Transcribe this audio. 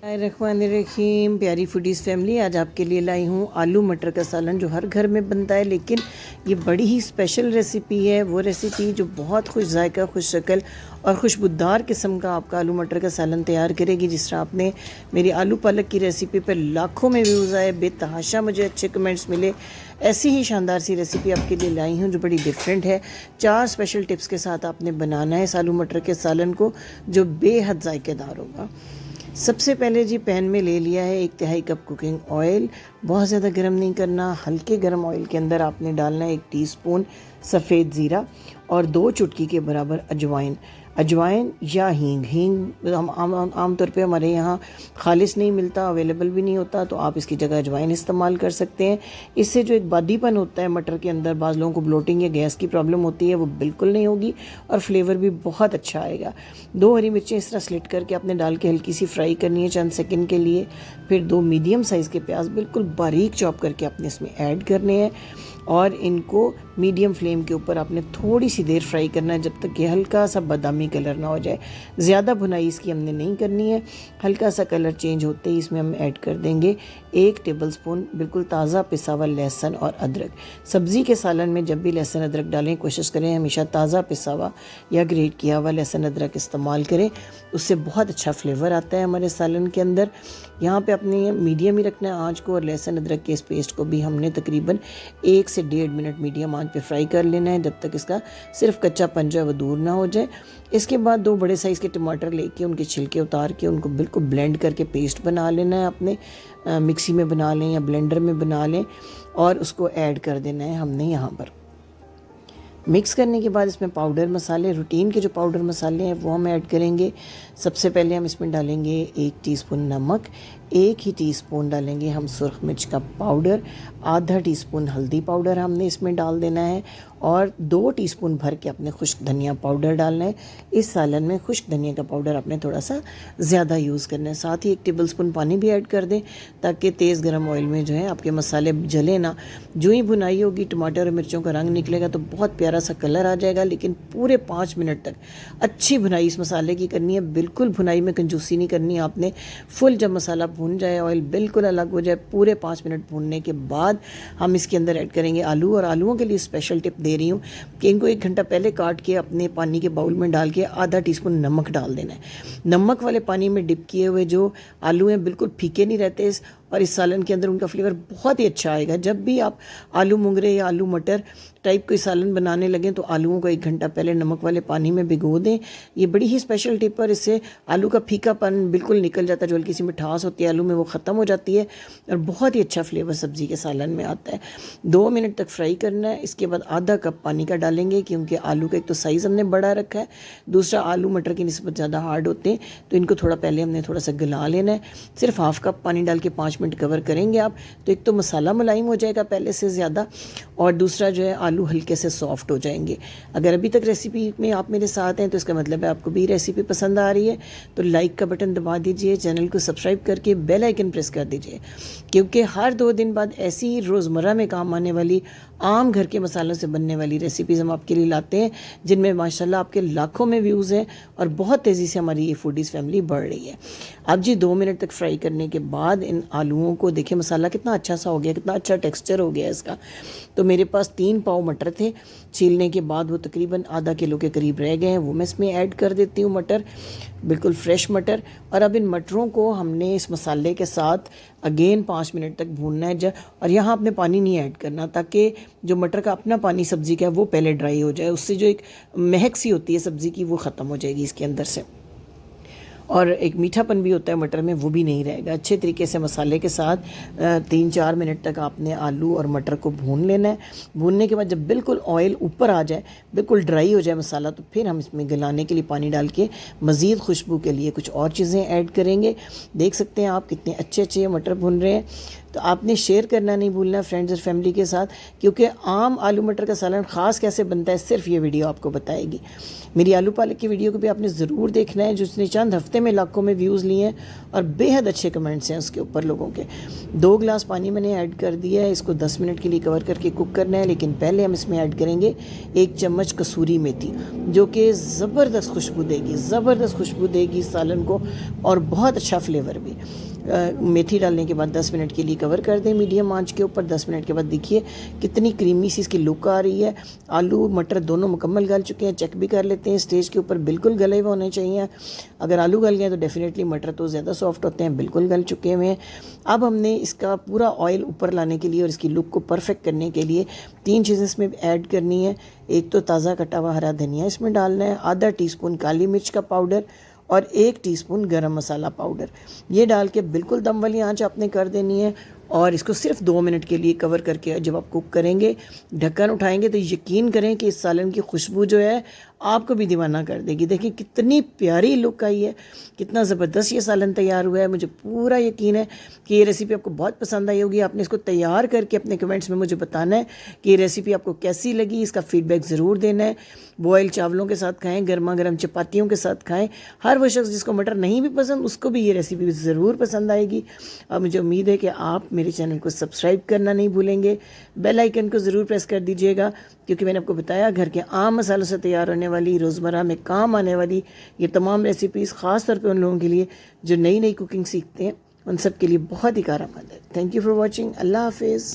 रहीम प्यारी foodies family, आज आपके लिए लाई हूँ आलू मटर का सालन जो हर घर में बनता है, लेकिन ये बड़ी ही स्पेशल रेसिपी है। वो रेसिपी जो बहुत खुश जायका, खुश शक्ल और खुशबूदार किस्म का आपका आलू मटर का सालन तैयार करेगी। जिस तरह आपने मेरी आलू पालक की रेसिपी पर लाखों में व्यूज़ आए, बेतहाशा मुझे अच्छे कमेंट्स मिले, ऐसी ही शानदार सी रेसिपी आपके लिए लाई हूँ जो बड़ी डिफरेंट है। 4 स्पेशल टिप्स के साथ आपने बनाना है इस आलू मटर के सालन को, जो बेहद जायकेदार होगा। सबसे पहले जी पैन में ले लिया है 1/3 कप कुकिंग ऑयल। बहुत ज़्यादा गर्म नहीं करना, हल्के गर्म ऑयल के अंदर आपने डालना है 1 टीस्पून सफ़ेद ज़ीरा और 2 चुटकी के बराबर अजवाइन। अजवाइन या हींग हम आमतौर पे हमारे यहाँ खालिस नहीं मिलता, अवेलेबल भी नहीं होता, तो आप इसकी जगह अजवाइन इस्तेमाल कर सकते हैं। इससे जो एक बादीपन होता है मटर के अंदर, बाज़ लोगों को ब्लोटिंग या गैस की प्रॉब्लम होती है, वो बिल्कुल नहीं होगी और फ्लेवर भी बहुत अच्छा आएगा। 2 हरी मिर्चें इस तरह स्लिट करके आपने डाल के हल्की सी फ्राई करनी है चंद सेकंड के लिए। फिर 2 मीडियम साइज़ के प्याज बिल्कुल बारीक चॉप करके आपने इसमें ऐड करने हैं और इनको मीडियम फ्लेम के ऊपर आपने थोड़ी सी देर फ्राई करना है, जब तक कि हल्का सा बादामी कलर ना हो जाए। ज़्यादा भुनाई इसकी हमने नहीं करनी है। हल्का सा कलर चेंज होते ही इसमें हम ऐड कर देंगे 1 टेबलस्पून बिल्कुल ताज़ा पिसा हुआ लहसुन और अदरक। सब्ज़ी के सालन में जब भी लहसुन अदरक डालें, कोशिश करें हमेशा ताज़ा पिसा हुआ या ग्रेट किया हुआ लहसुन अदरक इस्तेमाल करें, उससे बहुत अच्छा फ्लेवर आता है हमारे सालन के अंदर। यहाँ पे अपने मीडियम ही रखना है आँच को, और लहसुन अदरक के इस पेस्ट को भी हमने तकरीबन 1 से 1.5 मिनट मीडियम आंच पे फ्राई कर लेना है, जब तक इसका सिर्फ कच्चा पंजा वो दूर ना हो जाए। इसके बाद 2 बड़े साइज़ के टमाटर लेके उनके छिलके उतार के उनको बिल्कुल ब्लेंड करके पेस्ट बना लेना है। अपने मिक्सी में बना लें या ब्लेंडर में बना लें और उसको ऐड कर देना है हमने यहाँ पर। मिक्स करने के बाद इसमें पाउडर मसाले, रूटीन के जो पाउडर मसाले हैं वो हम ऐड करेंगे। सबसे पहले हम इसमें डालेंगे 1 टीस्पून नमक, 1 ही टीस्पून डालेंगे हम सुरख मिर्च का पाउडर, आधा टीस्पून हल्दी पाउडर हमने इसमें डाल देना है और 2 टीस्पून भर के अपने खुश्क धनिया पाउडर डालना है। इस सालन में खुश्क धनिया का पाउडर आपने थोड़ा सा ज़्यादा यूज़ करना है। साथ ही 1 टेबलस्पून पानी भी ऐड कर दें, ताकि तेज़ गर्म ऑयल में जो है आपके मसाले जले ना। जो ही भुनाई होगी, टमाटर और मिर्चों का रंग निकलेगा तो बहुत प्यारा सा कलर आ जाएगा, लेकिन पूरे 5 मिनट तक अच्छी भुनाई इस मसाले की करनी है। बिल्कुल भुनाई में कंजूसी नहीं करनी आपने। फुल जब मसाला भून जाए, ऑयल बिल्कुल अलग हो जाए, पूरे 5 मिनट भूनने के बाद हम इसके अंदर ऐड करेंगे आलू। और आलूओं के लिए स्पेशल टिप दे रही हूँ कि इनको 1 घंटा पहले काट के अपने पानी के बाउल में डाल के आधा टीस्पून नमक डाल देना है। नमक वाले पानी में डिप किए हुए जो आलू हैं बिल्कुल फीके नहीं रहते और इस सालन के अंदर उनका फ्लेवर बहुत ही अच्छा आएगा। जब भी आप आलू मुंगरे या आलू मटर टाइप कोई सालन बनाने लगें तो आलूओं को 1 घंटा पहले नमक वाले पानी में भिगो दें। ये बड़ी ही स्पेशल टिप है, इससे आलू का फीकापन बिल्कुल निकल जाता है, जो हल्की सी मिठास होती है आलू में वो ख़त्म हो जाती है और बहुत ही अच्छा फ्लेवर सब्ज़ी के सालन में आता है। 2 मिनट तक फ्राई करना है। इसके बाद आधा कप पानी का डालेंगे, क्योंकि आलू का एक तो साइज़ हमने बड़ा रखा है, दूसरा आलू मटर की निस्बत ज़्यादा हार्ड होते हैं, तो इनको थोड़ा पहले हमने थोड़ा सा गला लेना है। सिर्फ हाफ कप पानी डाल के 5 मिनट कवर करेंगे आप, तो एक तो मसाला मुलायम हो जाएगा पहले से ज़्यादा, और दूसरा जो है आलू हल्के से सॉफ्ट हो जाएंगे। अगर अभी तक रेसिपी में आप मेरे साथ हैं तो इसका मतलब है आपको भी रेसिपी पसंद आ रही है, तो लाइक का बटन दबा दीजिए, चैनल को सब्सक्राइब करके बेल आइकन प्रेस कर दीजिए, क्योंकि हर 2 दिन बाद ऐसी रोज़मर्रा में काम आने वाली आम घर के मसालों से बनने वाली रेसिपीज़ हम आपके लिए लाते हैं, जिनमें माशाल्लाह आपके लाखों में व्यूज़ हैं और बहुत तेज़ी से हमारी ये फूडीज़ फैमिली बढ़ रही है। अब जी 2 मिनट तक फ्राई करने के बाद इन आलूओं को देखिए, मसाला कितना अच्छा सा हो गया, कितना अच्छा टेक्सचर हो गया इसका। तो मेरे पास 3 पाव मटर थे, छीलने के बाद वो तकरीबन आधा किलो के करीब रह गए हैं, वो मैं इसमें ऐड कर देती हूँ मटर, बिल्कुल फ्रेश मटर। और अब इन मटरों को हमने इस मसाले के साथ अगेन 5 मिनट तक भूनना है। और यहाँ आपने पानी नहीं ऐड करना, ताकि जो मटर का अपना पानी सब्ज़ी का है वो पहले ड्राई हो जाए, उससे जो एक महक सी होती है सब्ज़ी की वो ख़त्म हो जाएगी इसके अंदर से, और एक मीठापन भी होता है मटर में, वो भी नहीं रहेगा। अच्छे तरीके से मसाले के साथ 3-4 मिनट तक आपने आलू और मटर को भून लेना है। भूनने के बाद जब बिल्कुल ऑयल ऊपर आ जाए, बिल्कुल ड्राई हो जाए मसाला, तो फिर हम इसमें गलाने के लिए पानी डाल के मज़ीद खुशबू के लिए कुछ और चीज़ें ऐड करेंगे। देख सकते हैं आप कितने अच्छे अच्छे मटर भुन रहे हैं। तो आपने शेयर करना नहीं भूलना फ्रेंड्स और फैमिली के साथ, क्योंकि आम आलू मटर का सालन ख़ास कैसे बनता है सिर्फ ये वीडियो आपको बताएगी। मेरी आलू पालक की वीडियो को भी आपने ज़रूर देखना है, जिसने चंद हफ्ते में लाखों में व्यूज़ लिए हैं और बेहद अच्छे कमेंट्स हैं उसके ऊपर लोगों के। 2 गिलास पानी मैंने ऐड कर दिया है, इसको 10 मिनट के लिए कवर करके कुक करना है। लेकिन पहले हम इसमें ऐड करेंगे 1 चम्मच कसूरी मेथी, जो कि ज़बरदस्त खुशबू देगी सालन को और बहुत अच्छा फ्लेवर भी। मेथी डालने के बाद 10 मिनट के लिए कवर कर दें मीडियम आंच के ऊपर। 10 मिनट के बाद देखिए कितनी क्रीमी सी इसकी लुक आ रही है। आलू मटर दोनों मुकम्मल गल चुके हैं, चेक भी कर लेते हैं। स्टेज के ऊपर बिल्कुल गले हुए होने चाहिए। अगर आलू गल गए तो डेफिनेटली मटर तो ज़्यादा सॉफ्ट होते हैं, बिल्कुल गल चुके हुए हैं। अब हमने इसका पूरा ऑयल ऊपर लाने के लिए और इसकी लुक को परफेक्ट करने के लिए 3 चीज़ें इसमें ऐड करनी है। एक तो ताज़ा कटा हुआ हरा धनिया इसमें डालना है, आधा टीस्पून काली मिर्च का पाउडर और 1 टीस्पून गरम मसाला पाउडर। ये डाल के बिल्कुल दम वाली आंच आपने कर देनी है और इसको सिर्फ 2 मिनट के लिए कवर करके जब आप कुक करेंगे, ढक्कन उठाएंगे तो यकीन करें कि इस सालन की खुशबू जो है आपको भी दीवाना कर देगी। देखिए कितनी प्यारी लुक आई है, कितना ज़बरदस्त ये सालन तैयार हुआ है। मुझे पूरा यकीन है कि ये रेसिपी आपको बहुत पसंद आई होगी। आपने इसको तैयार करके अपने कमेंट्स में मुझे बताना है कि ये रेसिपी आपको कैसी लगी। इसका फीडबैक ज़रूर देना है। बॉयल चावलों के साथ खाएँ, गर्मा गर्म चपातियों के साथ खाएँ। हर वो शख्स जिसको मटर नहीं भी पसंद उसको भी ये रेसिपी ज़रूर पसंद आएगी। और मुझे उम्मीद है कि आप मेरे चैनल को सब्सक्राइब करना नहीं भूलेंगे। बेल आइकन को ज़रूर प्रेस कर दीजिएगा, क्योंकि मैंने आपको बताया घर के आम मसालों से तैयार होने वाली, रोज़मर्रा में काम आने वाली ये तमाम रेसिपीज़ ख़ास तौर पे उन लोगों के लिए जो नई नई कुकिंग सीखते हैं, उन सब के लिए बहुत ही कारगर है। Thank you for watching. अल्लाह हाफिज़।